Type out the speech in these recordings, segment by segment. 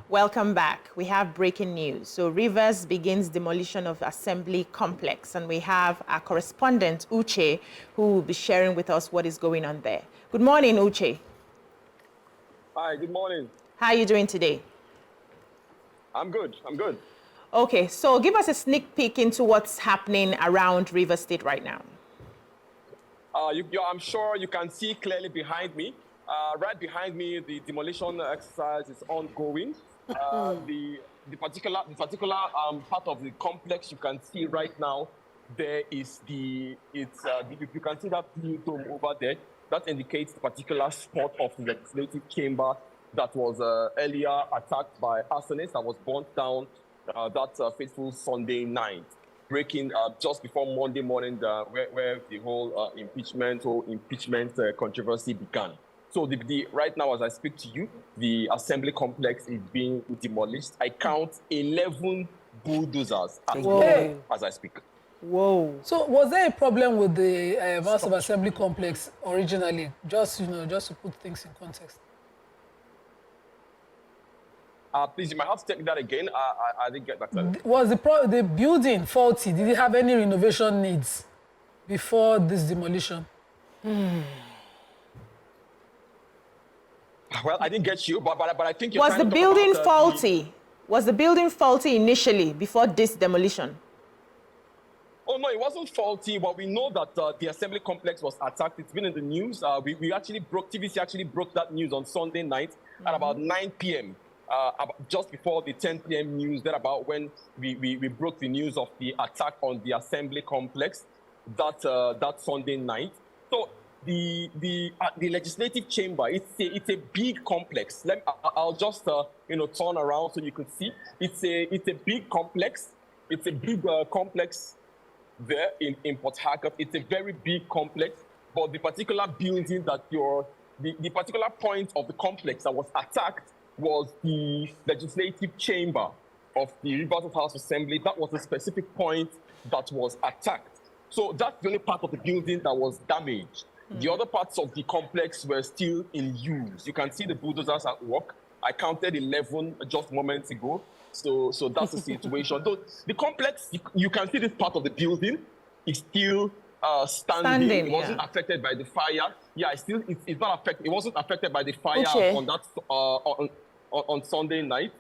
Welcome back. We have breaking news. So Rivers begins demolition of assembly complex, and we have our correspondent, Uche, who will be sharing with us what is going on there. Good morning, Uche. Hi, good morning. How are you doing today? I'm good. Okay, so give us a sneak peek into what's happening around Rivers State right now. I'm sure you can see clearly behind me. Right behind me, the demolition exercise is ongoing. The particular part of the complex you can see right now, there is you can see that blue dome over there. That indicates the particular spot of the legislative chamber that was earlier attacked by arsonists that was burnt down that fateful Sunday night, breaking just before Monday morning, where the whole impeachment controversy began. So right now, as I speak to you, the assembly complex is being demolished. I count 11 bulldozers at work as I speak. Whoa. So was there a problem with the House of Assembly complex originally? Just to put things in context. Please, you might have to take that again. I didn't get that. Was the building faulty? Did it have any renovation needs before this demolition? Well, I didn't get you, but I think you're Was the building faulty? Was the building faulty initially before this demolition? Oh, no, it wasn't faulty, but we know that the assembly complex was attacked. It's been in the news. TVC actually broke that news on Sunday night at about 9 p.m., just before the 10 p.m. news, that about when we broke the news of the attack on the assembly complex that Sunday night. So the legislative chamber, it's a big complex. I'll just turn around so you can see. It's a big complex. It's a big complex there in Port Harcourt. It's a very big complex, but the particular building that the particular point of the complex that was attacked was the legislative chamber of the Rivers House Assembly. That was the specific point that was attacked. So that's the only part of the building that was damaged. The other parts of the complex were still in use. You can see the bulldozers at work. I counted 11 just moments ago. So that's the situation. So the complex, you can see this part of the building is still standing. It wasn't affected by the fire. Yeah, it's not affected. It wasn't affected by the fire on that on Sunday night.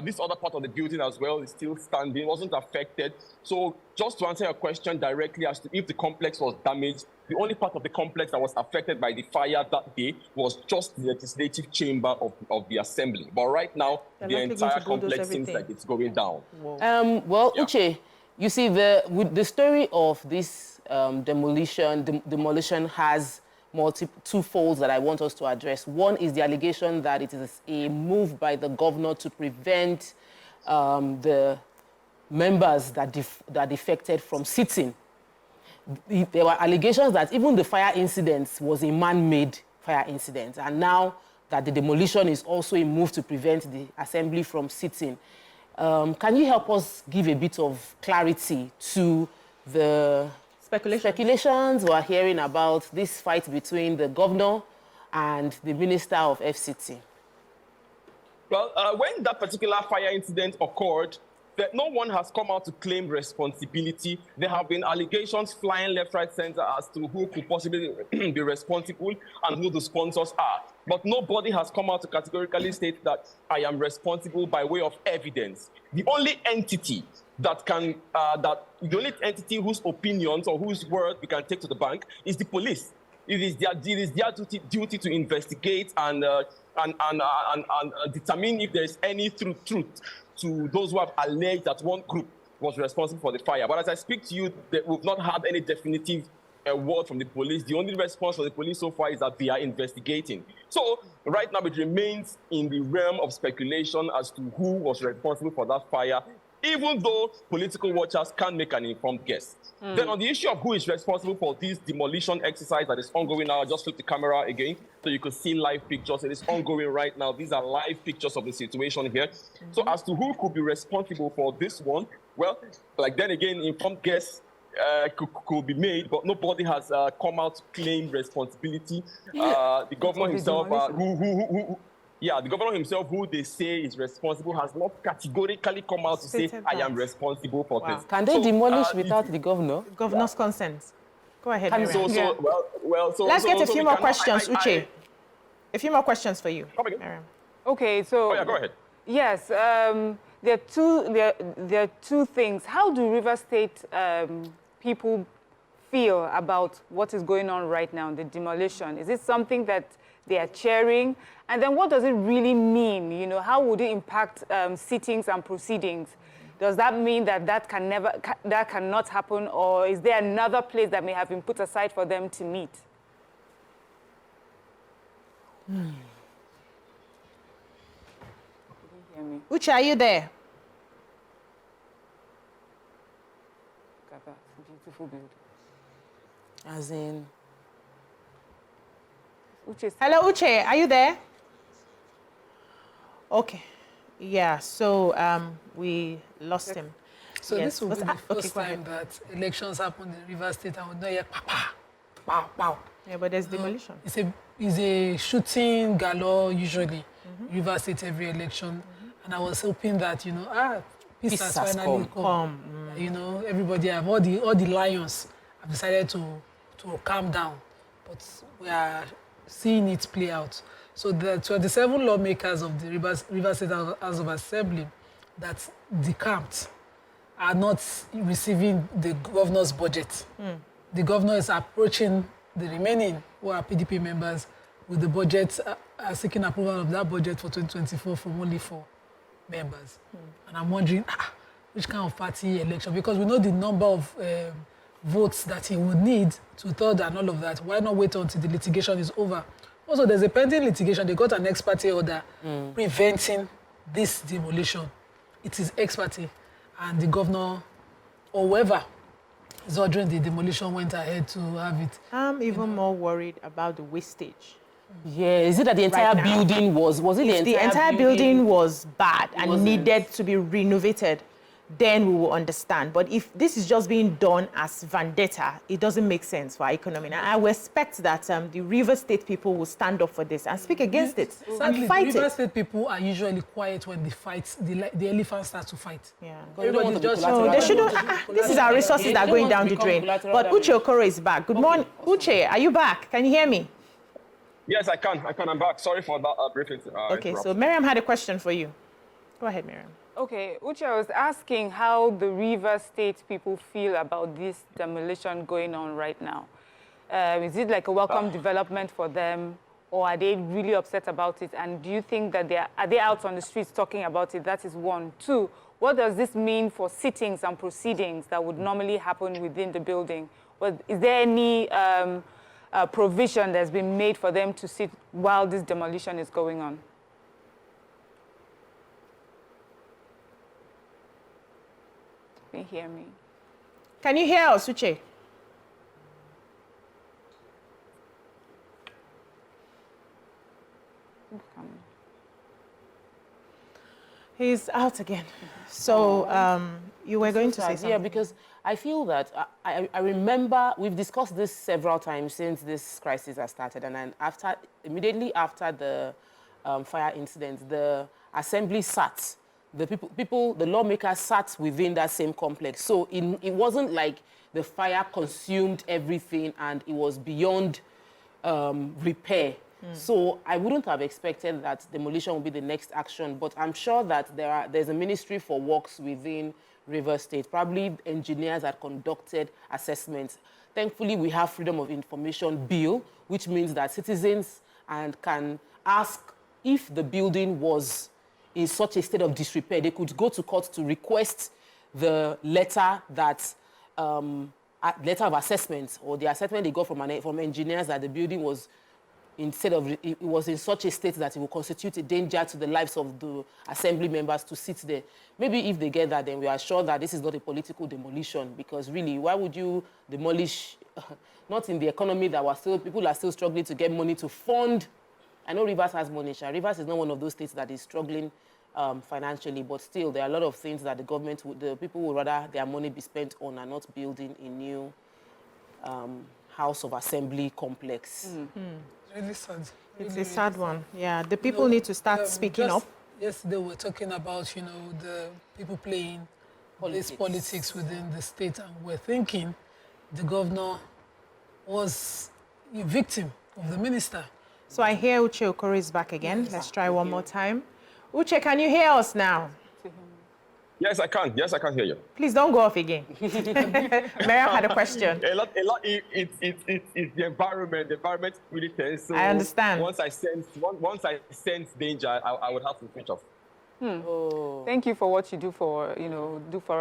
This other part of the building as well is still standing. It wasn't affected. So just to answer your question directly as to if the complex was damaged, the only part of the complex that was affected by the fire that day was just the legislative chamber of the assembly. But right now, the entire complex seems like it's going down. Uche, you see, the story of this demolition has two folds that I want us to address. One is the allegation that it is a move by the governor to prevent the members that defected from sitting. There were allegations that even the fire incident was a man-made fire incident, and now that the demolition is also a move to prevent the assembly from sitting. Can you help us give a bit of clarity to the speculations we are hearing about this fight between the governor and the Minister of FCT? Well, when that particular fire incident occurred, that no one has come out to claim responsibility. There have been allegations flying left, right, center as to who could possibly be responsible and who the sponsors are. But nobody has come out to categorically state that I am responsible by way of evidence. The only entity the only entity whose opinions or whose word we can take to the bank is the police. It is their duty to investigate and determine if there is any truth to those who have alleged that one group was responsible for the fire. But as I speak to you, we've not had any definitive word from the police. The only response from the police so far is that they are investigating. So right now it remains in the realm of speculation as to who was responsible for that fire, even though political watchers can't make an informed guess. Then on the issue of who is responsible for this demolition exercise that is ongoing now, I'll just flip the camera again so you can see live pictures. It is ongoing right now. These are live pictures of the situation here. So as to who could be responsible for this one, well, like then again, informed guess could be made, but nobody has come out to claim responsibility. The governor himself, Yeah, the governor himself, who they say is responsible, has not categorically come out to say, Stated I am that. responsible for Wow. this. Can they demolish without the governor? The governor's consent. Go ahead, Can- Miriam. Let's get a few we more cannot- questions, Uche. A few more questions for you, Come again? Miriam. Okay, so Oh, yeah, go ahead. yes, there are two things. How do River State people feel about what is going on right now, the demolition? Is it something that they are cheering? And then what does it really mean? You know, how would it impact sittings and proceedings? Does that mean that that cannot happen, or is there another place that may have been put aside for them to meet? Uche, are you there? Look at that beautiful building. As in, Hello, Uche, are you there? Okay. Yeah, so we lost him. So Yes. this will be the Okay, first go ahead. time that elections happen in River State and we don't hear pow, pow. Yeah, but there's demolition. It's a shooting galore usually, River State every election. And I was hoping that, you know, peace has finally come. You know, everybody have, all the lions have decided to calm down. But we are seeing it play out. So the 27 lawmakers of the River State House of Assembly that decamped are not receiving the governor's budget. The governor is approaching the remaining who are PDP members with the budget, seeking approval of that budget for 2024 from only 4 members. And I'm wondering, which kind of party election? Because we know the number of votes that he would need to third and all of that. Why not wait until the litigation is over? Also, there's a pending litigation. They got an ex parte order preventing this demolition. It is ex parte. And the governor, or whoever is ordering the demolition, went ahead to have it. I'm even more worried about the wastage. yeah, is it that the entire Right now. building was it If the entire building was bad and wasn't. needed to be renovated, then we will understand. But if this is just being done as vendetta, it doesn't make sense for our economy. And I will expect that the River State people will stand up for this and speak against it Sadly, and fight the River it. State people are usually quiet when they fight. The elephant starts to fight. Yeah. They don't want to be Everybody's collateral No, they damage. shouldn't. This is our resources that are going down the drain. But Uche Okoro is back. Good morning. Uche, are you back? Can you hear me? Yes, I can. I'm back. Sorry for that briefing. Okay, so Miriam had a question for you. Go ahead, Miriam. Okay, Uche, I was asking how the River State people feel about this demolition going on right now. Is it like a welcome development for them, or are they really upset about it? And do you think that are they out on the streets talking about it? That is one. Two, what does this mean for sittings and proceedings that would normally happen within the building? Is there any provision that's been made for them to sit while this demolition is going on? Can you hear me? Can you hear us, Uche? He's out again. So you were going to say something. Yeah, because I feel that I remember we've discussed this several times since this crisis has started, and then immediately after the fire incident, the assembly sat. The lawmakers sat within that same complex. So it wasn't like the fire consumed everything and it was beyond repair. So I wouldn't have expected that demolition would be the next action, but I'm sure that there's a ministry for works within River State, probably engineers that conducted assessments. Thankfully, we have Freedom of Information Bill, which means that citizens can ask if the building was in such a state of disrepair. They could go to court to request the letter letter of assessment, or the assessment they got from engineers that the building was it was in such a state that it will constitute a danger to the lives of the assembly members to sit there. Maybe if they get that, then we are sure that this is not a political demolition, because really, why would you demolish, not in the economy that people are still struggling to get money to fund. I know Rivers has money. Rivers is not one of those states that is struggling financially, but still there are a lot of things that the people would rather their money be spent on and not building a new House of Assembly complex. Really sad. It's Really, a sad really one. Yeah, the people need to start speaking up. Yesterday we were talking about, the people playing this politics within the state, and we're thinking the governor was a victim of the minister. So I hear Uche Okoro is back again. Let's try one more time. Uche, can you hear us now? Yes, I can. Yes, I can hear you. Please don't go off again. Miriam had a question. A lot. It's the environment. The environment really tense. So I understand. Once I sense danger, I would have to switch off. Thank you for what you do for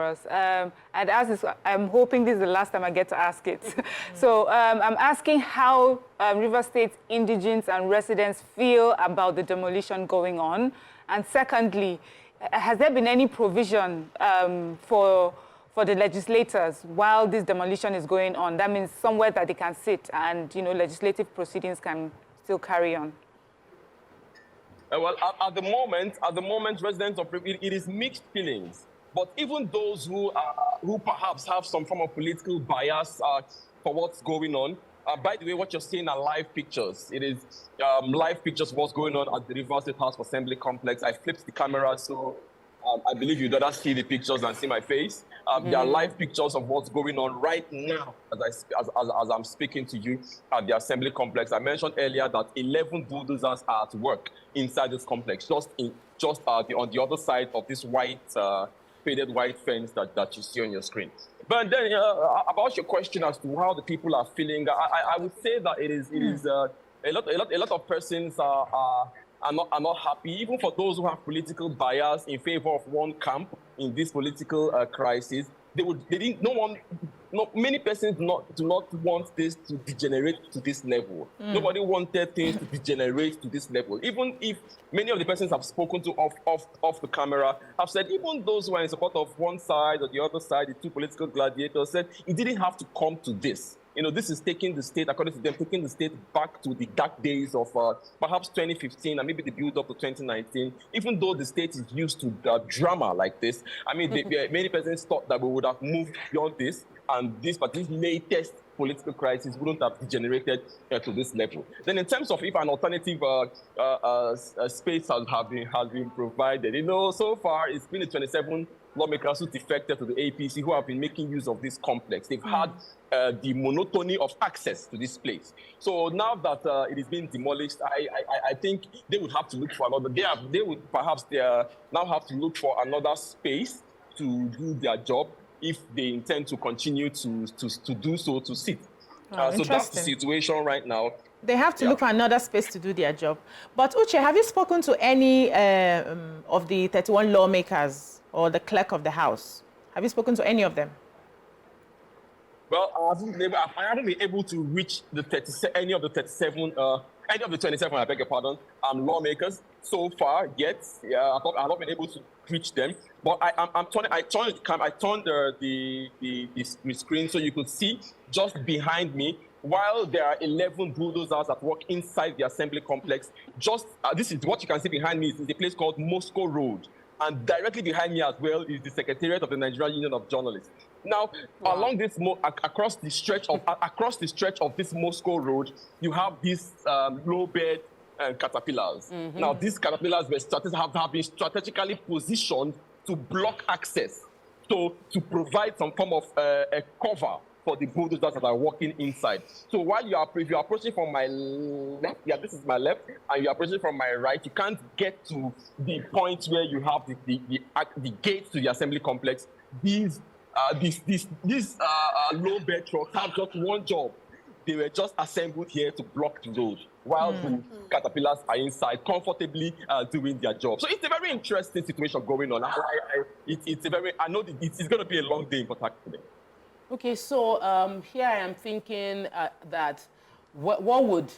us. I'd ask this. I'm hoping this is the last time I get to ask it. So I'm asking how Rivers State indigents and residents feel about the demolition going on, and secondly, has there been any provision for the legislators while this demolition is going on? That means somewhere that they can sit and legislative proceedings can still carry on. Well, at the moment, residents of it is mixed feelings. But even those who perhaps have some form of political bias for what's going on. By the way, what you're seeing are live pictures. It is live pictures of what's going on at the Rivers State House of Assembly complex. I flipped the camera, so I believe you'd rather see the pictures than see my face. There are live pictures of what's going on right now as I'm speaking to you at the Assembly complex. I mentioned earlier that 11 bulldozers are at work inside this complex, just on the other side of this white, faded white fence that you see on your screen. But then about your question as to how the people are feeling, I would say that it is a lot of persons are not happy, even for those who have political bias in favor of one camp in this political crisis. Many persons do not want this to degenerate to this level. Nobody wanted things to degenerate to this level. Even if many of the persons have spoken to off the camera have said, even those who are in support of one side or the other side, the two political gladiators, said it didn't have to come to this. This is taking the state, according to them, taking the state back to the dark days of perhaps 2015 and maybe the build up to 2019. Even though the state is used to drama like this, I mean, many persons thought that we would have moved beyond this, and this particular latest political crisis wouldn't have degenerated to this level. Then, in terms of if an alternative space has been provided, so far it's been the 27 lawmakers who defected to the APC who have been making use of this complex. They've had the monotony of access to this place. So now that it is being demolished, I think they would have to look for another. They would perhaps now have to look for another space to do their job if they intend to continue to do so, to sit. So that's the situation right now. They have to look for another space to do their job. But Uche, have you spoken to any of the 31 lawmakers or the clerk of the House? Have you spoken to any of them? Well, I haven't been able to reach any of the 27, I beg your pardon, lawmakers so far yet. I've not been able to reach them. But I turned the screen so you could see just behind me. While there are 11 bulldozers that work inside the assembly complex, this is what you can see behind me. Is a place called Moscow Road. And directly behind me as well is the Secretariat of the Nigerian Union of Journalists. Now, along this across the stretch of this Moscow Road, you have these low bed caterpillars. Now, these caterpillars have been strategically positioned to block access, to provide some form of a cover for the bulldozers that are walking inside. So while if you're approaching from my left, this is my left, and you're approaching from my right, you can't get to the point where you have the gates to the assembly complex. These low bed trucks have just one job. They were just assembled here to block the road while the caterpillars are inside comfortably doing their job. So it's a very interesting situation going on. I know it's going to be a long day in Port Harcourt today. Okay, so here I am thinking that what would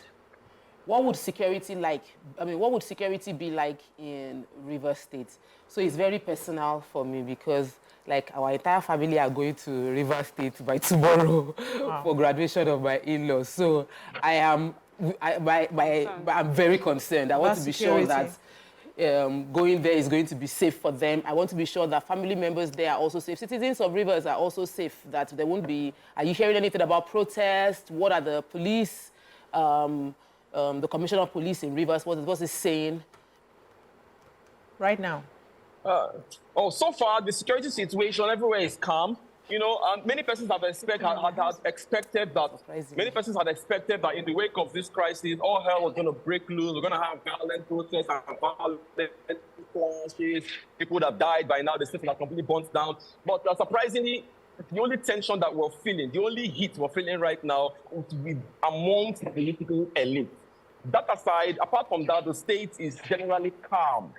security like? I mean, what would security be like in Rivers State? So it's very personal for me because, like, our entire family are going to Rivers State by tomorrow for graduation of my in-laws. So I'm very concerned. I want to be sure that going there is going to be safe for them. I want to be sure that family members there are also safe. Citizens of Rivers are also safe, that there won't be... Are you hearing anything about protests? What are the police the Commissioner of Police in Rivers, what's he saying? Right now. So far, the security situation everywhere is calm. You know, many persons had expected that. Many persons had expected that in the wake of this crisis, all hell was going to break loose. We're going to have violent protests and violent clashes. People would have died by now. The system has completely burnt down. But surprisingly, the only tension that we're feeling, the only heat we're feeling right now, is amongst the political elite. That aside, apart from that, the state is generally calm.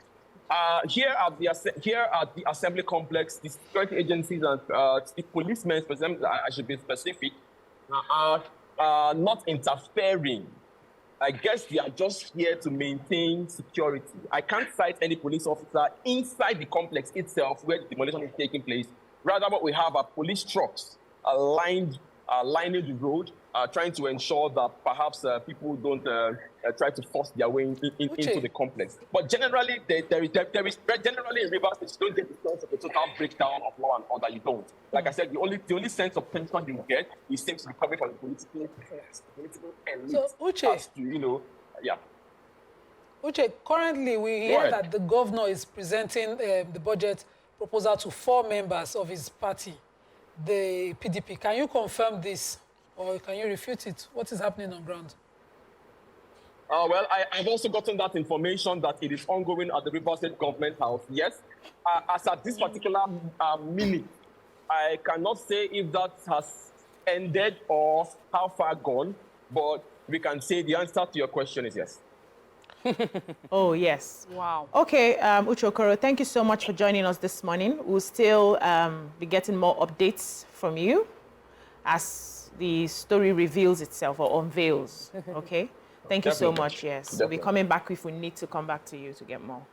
Here at the assembly complex, the security agencies and the policemen, I should be specific, are not interfering. I guess they are just here to maintain security. I can't cite any police officer inside the complex itself where the demolition is taking place. Rather, what we have are police trucks lining the road, trying to ensure that perhaps people don't try to force their way into the complex. But generally, there is generally in Rivers, you don't get the sense of a total breakdown of law and order. You don't. Like I said, the only sense of tension you get is seems to be coming from the political elite. So, Uche, Uche, currently we hear that the governor is presenting the budget proposal to 4 members of his party, the PDP. Can you confirm this, or can you refute it? What is happening on ground? Well, I've also gotten that information that it is ongoing at the Rivers State Government House. Yes, as at this particular minute, I cannot say if that has ended or how far gone, but we can say the answer to your question is yes. Oh, yes. Wow. Okay, Uche Okoro, thank you so much for joining us this morning. We'll still be getting more updates from you as the story reveals itself or unveils, okay? Thank you so much, yes. We'll be coming back if we need to come back to you to get more.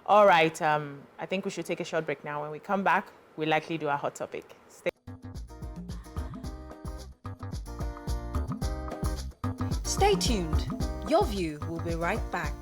All right, I think we should take a short break now. When we come back, we'll likely do our hot topic. Stay tuned. Your View will be right back.